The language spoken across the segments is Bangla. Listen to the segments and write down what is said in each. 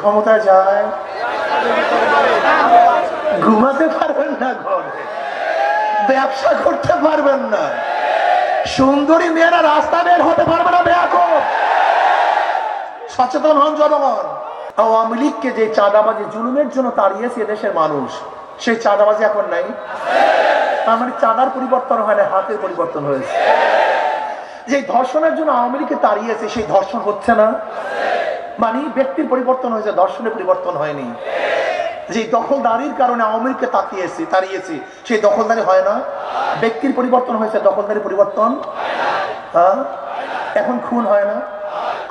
ক্ষমতায় যায় ঘুমাতে পারবেন না, ঘরে ব্যবসা করতে পারবেন না, সুন্দরী মেয়েরা রাস্তা বের হতে পারবে না। বেয়াকুব, সচেতন হন জনগণ। আওয়ামী লীগকে যে চাঁদাবাজি জুলুমের জন্য তাড়িয়েছে দেশের মানুষ, সেই চাঁদাবাজি এখন নাই। তার মানে চাঁদার পরিবর্তন হয় না, হাতের পরিবর্তন হয়েছে। যে ধর্ষণের জন্য আওয়ামী লীগকে তাড়িয়েছে, সেই ধর্ষণ হচ্ছে না। মানে ব্যক্তির পরিবর্তন হয়েছে, ধর্ষণের পরিবর্তন হয়নি। যে দখলদারির কারণে আওয়ামী লীগকে তাড়িয়েছি, সেই দখলদারি হয় না। ব্যক্তির পরিবর্তন হয়েছে, দখলদারি পরিবর্তন হ্যাঁ। এখন খুন হয় না।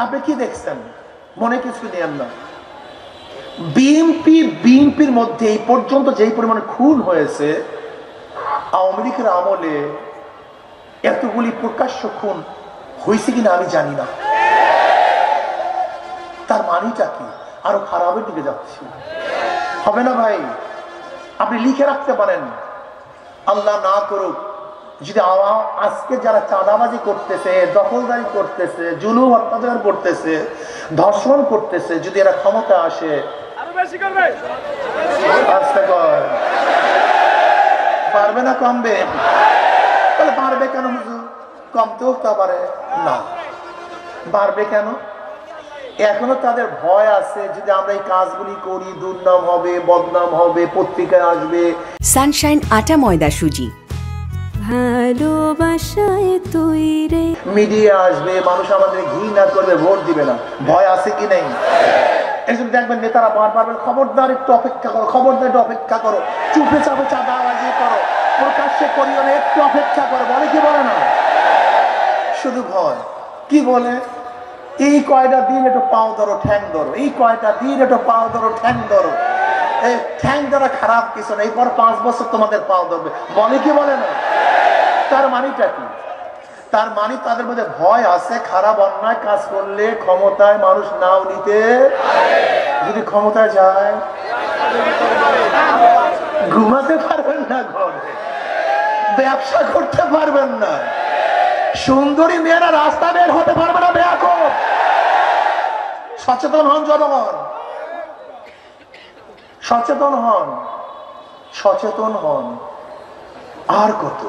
আপনি কি দেখছেন? মনে কিছু নেন না। বিএনপির মধ্যে এই পর্যন্ত যেই পরিমাণে খুন হয়েছে, আওয়ামী লীগের আমলে এতগুলি প্রকাশ্য খুন হয়েছে কিনা আমি জানি না। তার মানিটা কি? আরো খারাপের দিকে যাচ্ছে। হবে না ভাই? আপনি লিখে রাখতে পারেন, আল্লাহ না করুক যদি আজকে যারা চাঁদাবাজি করতেছে, দখলদারি করতেছে, জুলুম অত্যাচার করতেছে, ধর্ষণ করতেছে, যদি এরা ক্ষমতা আসে, পারবে না কমবে? তাহলে পারবে কেন হুজুর? কমতেও তা পারে না। পারবে কেন? এখনো তাদের ভয় আছে, যদি আমরা এই কাজগুলি করি দুর্নাম হবে, বদনাম হবে, পত্রিকায় আসবে। সানশাইন আটা ময়দা সুজি, ভালোবাসায় তৈরি, মিডিয়া আসবে, মানুষ আমাদের ঘৃণা করবে, ভোট দিবে না। ভয় আছে কি নেই? এই জন্য দেখবেন নেতারা বারবার খবরদার একটু অপেক্ষা করো, খবরদার একটু অপেক্ষা করো, চুপে চাপে চাঁদাবাজি করো, প্রকাশ্যে করিও না, একটু অপেক্ষা করো। বলে কি বলে না? শুধু ভয়। কি বলে? এই কয়টা দিন একটু পাও ধরো, ঠ্যাং ধরো, এই কয়টা দিন একটু পাও ধরো, ঠ্যাং ধরো। এই ঠ্যাং ধরা খারাপ কিছু না, এরপর 5 বছর তোমাদের পাও ধরবে। বলে কি বলে না? তার মানিটা কি? তার মানে তাদের মধ্যে ভয় আছে, খারাপ অন্যায় কাজ করলে ক্ষমতায় মানুষ নাও নিতে, যদি ক্ষমতায় যায় ঘুমাতে পারবেন না, ঘরে ব্যবসা করতে পারবেন না, সুন্দরী মেয়েরা রাস্তা বের হতে পারবে না। বেয়াকুব, সচেতন হন জনগণ, সচেতন হন, সচেতন হন। আর কত?